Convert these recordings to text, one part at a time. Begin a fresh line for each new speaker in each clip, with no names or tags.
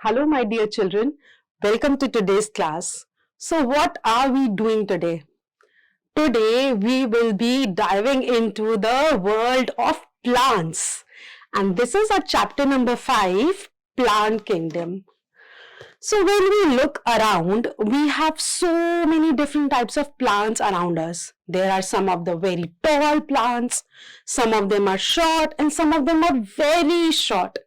Hello, my dear children. Welcome to today's class. So, what are we doing today? Today, we will be diving into the world of plants. And this is our chapter number 5, Plant Kingdom. So, when we look around, we have so many different types of plants around us. There are some of the very tall plants, some of them are short, and some of them are very short.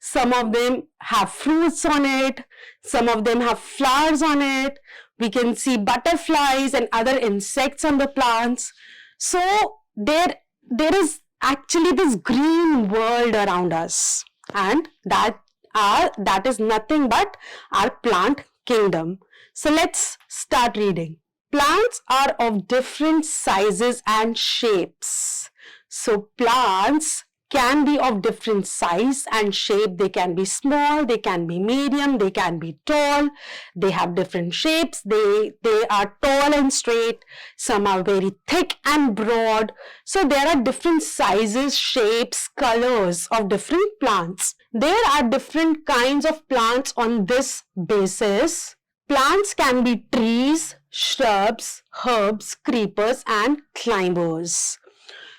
Some of them have fruits on it, some of them have flowers on it. We can see butterflies and other insects on the plants. So there is actually this green world around us, and that is nothing but our plant kingdom. So let's start reading. Plants are of different sizes and shapes. So plants can be of different size and shape. They can be small, they can be medium, they can be tall. They have different shapes. They are tall and straight. Some are very thick and broad. So there are different sizes, shapes, colors of different plants. There are different kinds of plants on this basis. Plants can be trees, shrubs, herbs, creepers, and climbers.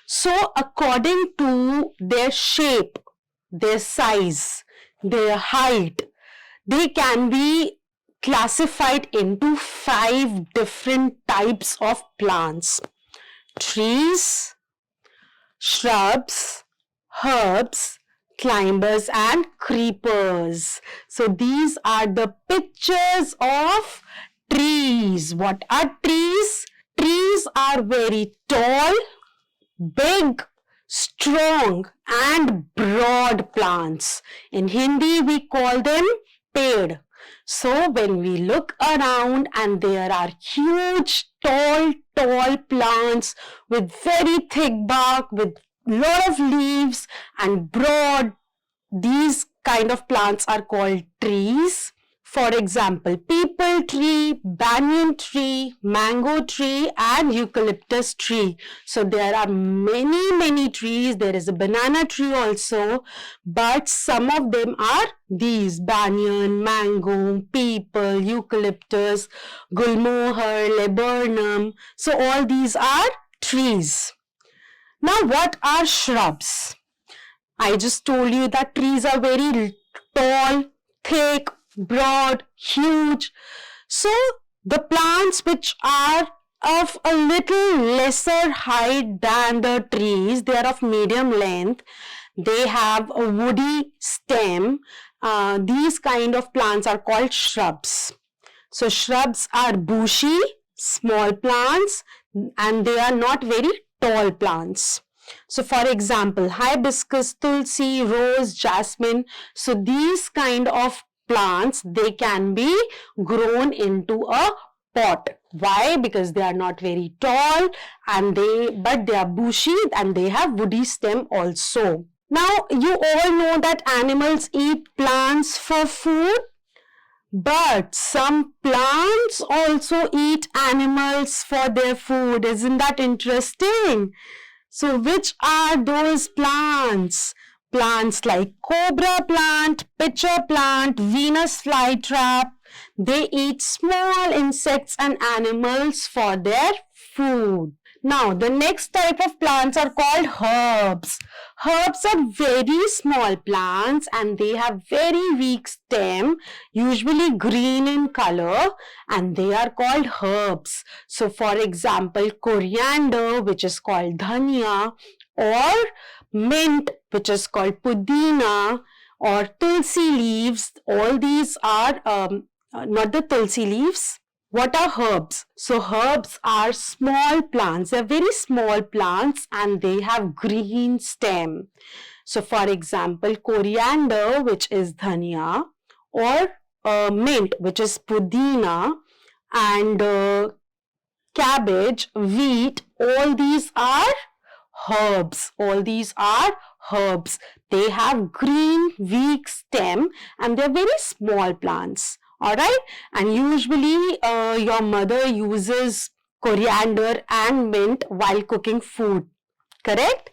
So according to their shape, their size, their height, they can be classified into 5 different types of plants. Trees, shrubs, herbs, climbers, and creepers. So these are the pictures of trees. What are trees? Trees are very tall, big, strong and broad plants. In Hindi, we call them ped. So when we look around and there are huge, tall plants with very thick bark, with lot of leaves and broad, these kind of plants are called trees. For example, peepal tree, banyan tree, mango tree and eucalyptus tree. So there are many trees. There is a banana tree also, but some of them are these: banyan, mango, peepal, eucalyptus, gulmohar, laburnum. So all these are trees. Now what are shrubs? I just told you that trees are very tall, thick, broad, huge. So the plants which are of a little lesser height than the trees, they are of medium length, they have a woody stem. These kind of plants are called shrubs. So shrubs are bushy, small plants, and they are not very tall plants. So for example, hibiscus, tulsi, rose, jasmine. So these kind of plants, they can be grown into a pot. Why? Because they are not very tall and but they are bushy and they have woody stem also. Now you all know that animals eat plants for food, but some plants also eat animals for their food. Isn't that interesting? So which are those plants? Plants like cobra plant, pitcher plant, Venus flytrap, they eat small insects and animals for their food. Now, the next type of plants are called herbs. Herbs are very small plants and they have very weak stem, usually green in color, and they are called herbs. So, for example, coriander, which is called dhania, or mint, which is called pudina, or tulsi leaves. All these are not the tulsi leaves. What are herbs? So herbs are small plants. They are very small plants and they have green stem. So for example, coriander, which is dhania, or mint, which is pudina, and cabbage, wheat, all these are herbs. All these are herbs. They have green, weak stem and they're very small plants. Alright, and usually your mother uses coriander and mint while cooking food. Correct?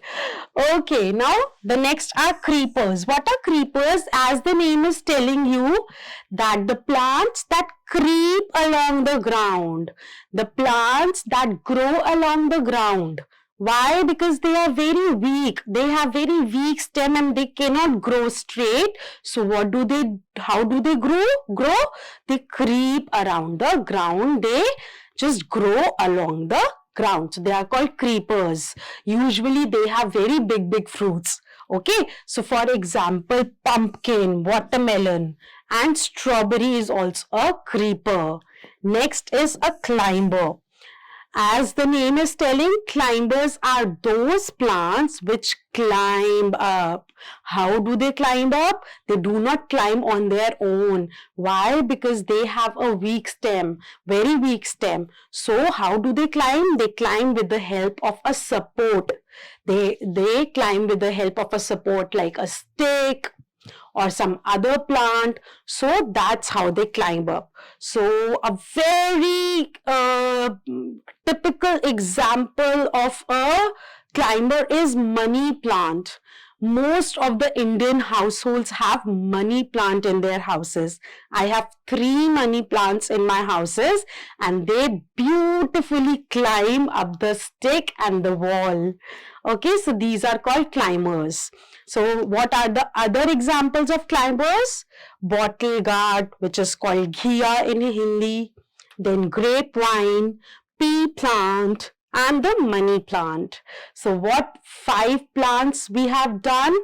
Okay, now the next are creepers. What are creepers? As the name is telling you, that the plants that creep along the ground, the plants that grow along the ground. Why? Because they are very weak. They have very weak stem and they cannot grow straight. So what do they, how do they grow? They creep around the ground. They just grow along the ground. So they are called creepers. Usually they have very big fruits. Okay, so for example, pumpkin, watermelon and strawberry is also a creeper. Next is a climber. As the name is telling, climbers are those plants which climb up. How do they climb up? They do not climb on their own. Why? Because they have a weak stem, very weak stem. So how do they climb? They climb with the help of a support. They climb with the help of a support like a stick or some other plant. So that's how they climb up. So a very typical example of a climber is money plant. Most of the Indian households have money plant in their houses. I have 3 money plants in my houses and they beautifully climb up the stick and the wall. Okay, so these are called climbers. So what are the other examples of climbers? Bottle gourd, which is called ghiya in Hindi, then grapevine, pea plant, and the money plant. So what 5 plants we have done?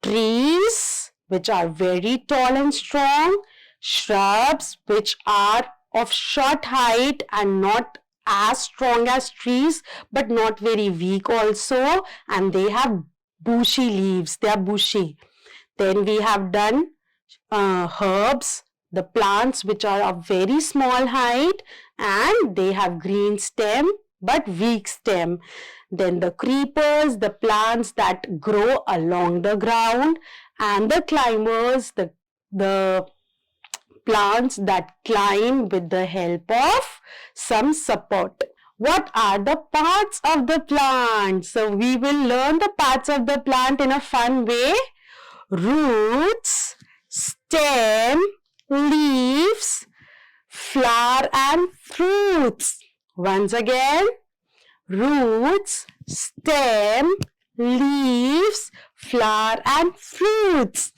Trees, which are very tall and strong, shrubs, which are of short height and not as strong as trees, but not very weak also, and they have bushy leaves, they are bushy. Then we have done herbs, the plants which are of very small height and they have green stem but weak stem. Then the creepers, the plants that grow along the ground, and the climbers, the plants that climb with the help of some support. What are the parts of the plant? So we will learn the parts of the plant in a fun way. Roots, stem, leaves, flower and fruits. Once again, roots, stem, leaves, flower and fruits.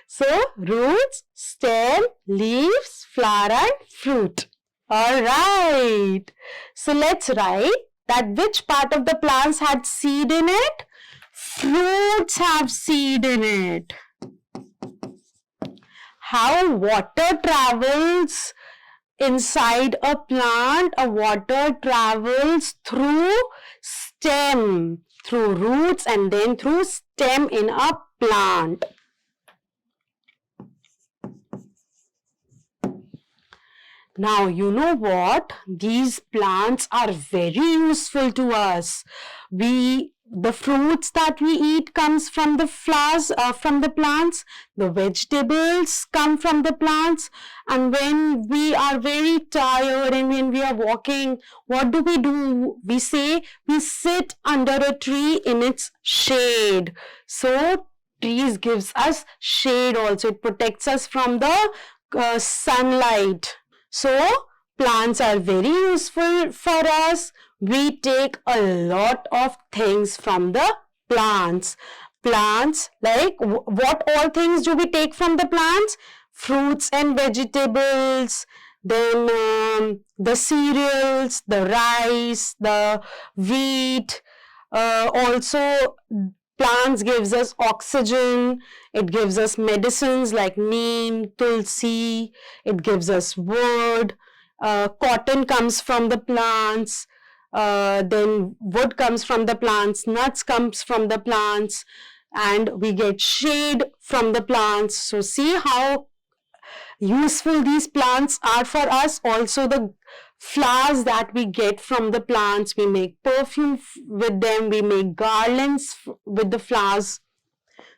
So, roots, stem, leaves, flower and fruit. Alright. So, let's write that which part of the plants had seed in it? Fruits have seed in it. How water travels inside a plant? A water travels through stem, through roots and then through stem in a plant. Now, you know what? These plants are very useful to us. The fruits that we eat comes from the flowers, from the plants. The vegetables come from the plants. And when we are very tired and when we are walking, what do? We say we sit under a tree in its shade. So, trees gives us shade also. It protects us from the sunlight. So, plants are very useful for us. We take a lot of things from the plants. Plants, like what all things do we take from the plants? Fruits and vegetables, then the cereals, the rice, the wheat. Also, plants gives us oxygen. It gives us medicines like neem, tulsi. It gives us wood. Cotton comes from the plants. Then wood comes from the plants. Nuts comes from the plants. And we get shade from the plants. So see how useful these plants are for us. Also the flowers that we get from the plants, we make perfume with them, we make garlands with the flowers.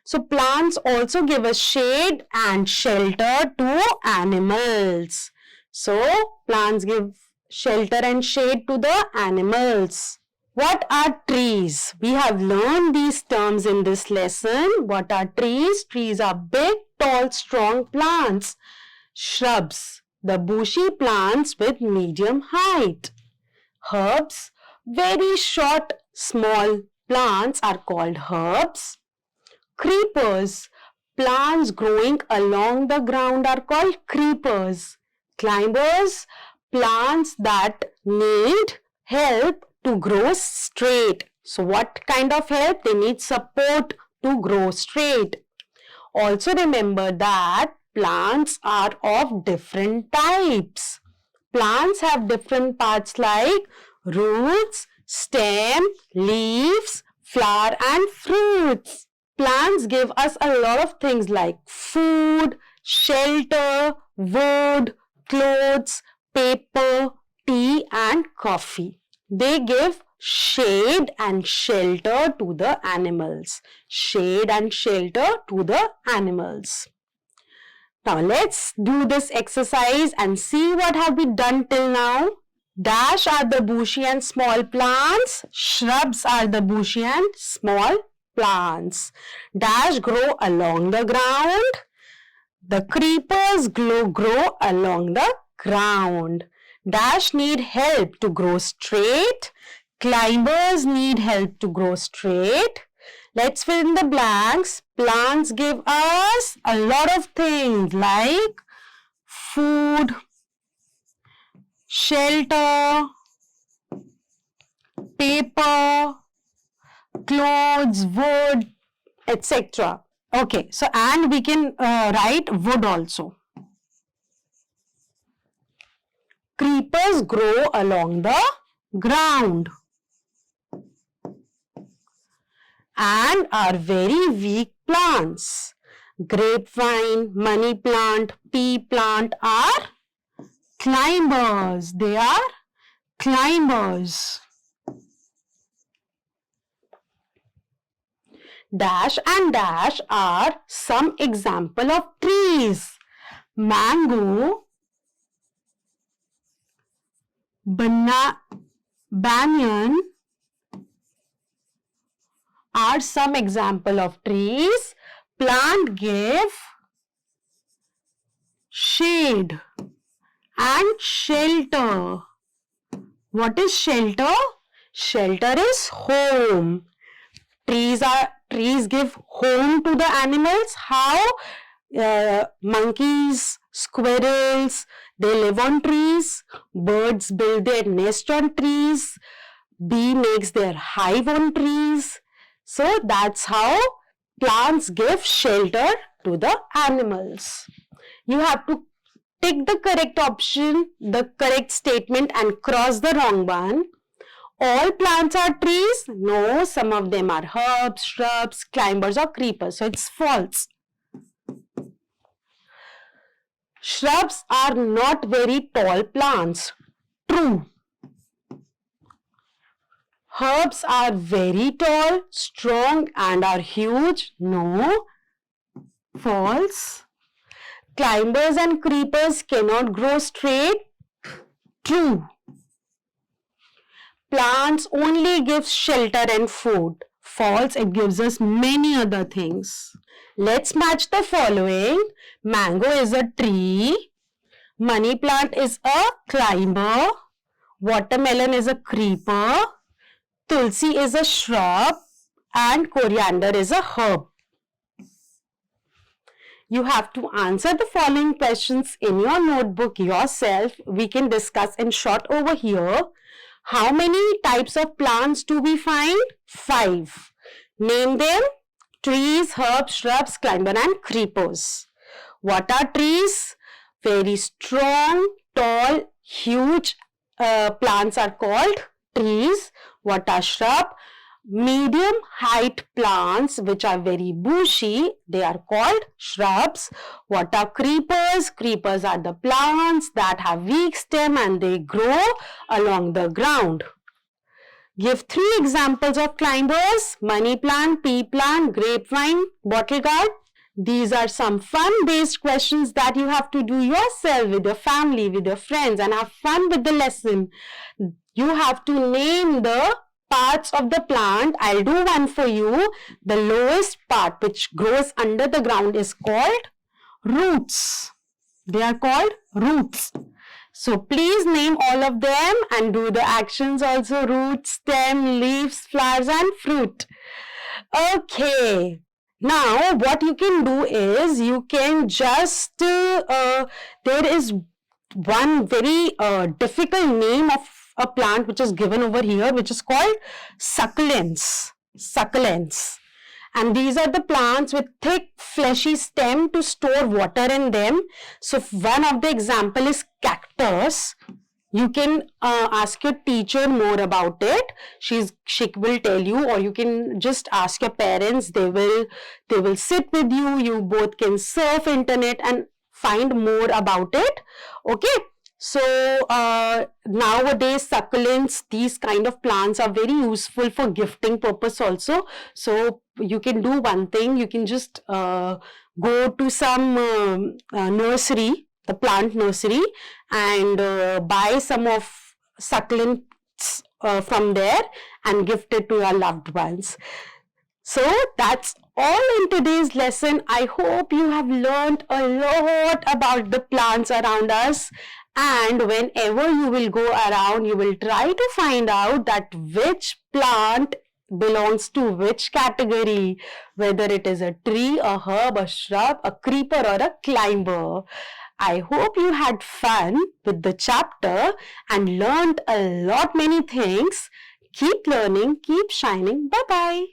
So plants also give us shade and shelter to animals. So plants give shelter and shade to the animals. What are trees? We have learned these terms in this lesson. What are trees? Trees are big, tall, strong plants. Shrubs, the bushy plants with medium height. Herbs, very short, small plants are called herbs. Creepers, plants growing along the ground are called creepers. Climbers, plants that need help to grow straight. So what kind of help? They need support to grow straight. Also remember that plants are of different types. Plants have different parts like roots, stem, leaves, flower and fruits. Plants give us a lot of things like food, shelter, wood, clothes, paper, tea and coffee. They give shade and shelter to the animals. Shade and shelter to the animals. Now let's do this exercise and see what have we done till now. Dash are the bushy and small plants. Shrubs are the bushy and small plants. Dash grow along the ground. The creepers grow along the ground. Dash need help to grow straight. Climbers need help to grow straight. Let's fill in the blanks. Plants give us a lot of things like food, shelter, paper, clothes, wood, etc. Okay, so and we can write wood also. Creepers grow along the ground and are very weak plants. Grapevine, money plant, pea plant are climbers. They are climbers. Dash and dash are some example of trees. Mango, banyan are some example of trees. Plant give shade and shelter. What is shelter? Shelter is home. Trees give home to the animals. How? Monkeys, squirrels, they live on trees. Birds build their nest on trees. Bee makes their hive on trees. So that's how plants give shelter to the animals. You have to tick the correct option, the correct statement and cross the wrong one. All plants are trees? No, some of them are herbs, shrubs, climbers or creepers. So it's false. Shrubs are not very tall plants. True. Herbs are very tall, strong and are huge. No. False. Climbers and creepers cannot grow straight. True. Plants only give shelter and food. False, it gives us many other things. Let's match the following. Mango is a tree. Money plant is a climber. Watermelon is a creeper. Tulsi is a shrub. And coriander is a herb. You have to answer the following questions in your notebook yourself. We can discuss in short over here. How many types of plants do we find? 5. Name them. Trees, herbs, shrubs, climber and creepers. What are trees? Very strong, tall, huge plants are called trees. What are shrub? Medium height plants which are very bushy, they are called shrubs. What are creepers? Creepers are the plants that have weak stem and they grow along the ground. Give 3 examples of climbers: money plant, pea plant, grapevine, bottle gourd. These are some fun-based questions that you have to do yourself with your family, with your friends and have fun with the lesson. You have to name the parts of the plant, I'll do one for you. The lowest part which grows under the ground is called roots. They are called roots. So please name all of them and do the actions also: root, stem, leaves, flowers and fruit. Okay. Now what you can do is you can just, there is one very difficult name of a plant which is given over here, which is called succulents. Succulents. And these are the plants with thick fleshy stem to store water in them. So one of the example is cactus. You can ask your teacher more about it. She will tell you, or you can just ask your parents. They will sit with you. You both can surf internet and find more about it. Okay. So nowadays succulents, these kind of plants are very useful for gifting purpose also. So you can do one thing. You can just go to some nursery, the plant nursery, and buy some of succulents from there and gift it to your loved ones. So that's all in today's lesson. I hope you have learned a lot about the plants around us. And whenever you will go around, you will try to find out that which plant belongs to which category, whether it is a tree, a herb, a shrub, a creeper or a climber. I hope you had fun with the chapter and learned a lot many things. Keep learning, keep shining. Bye-bye.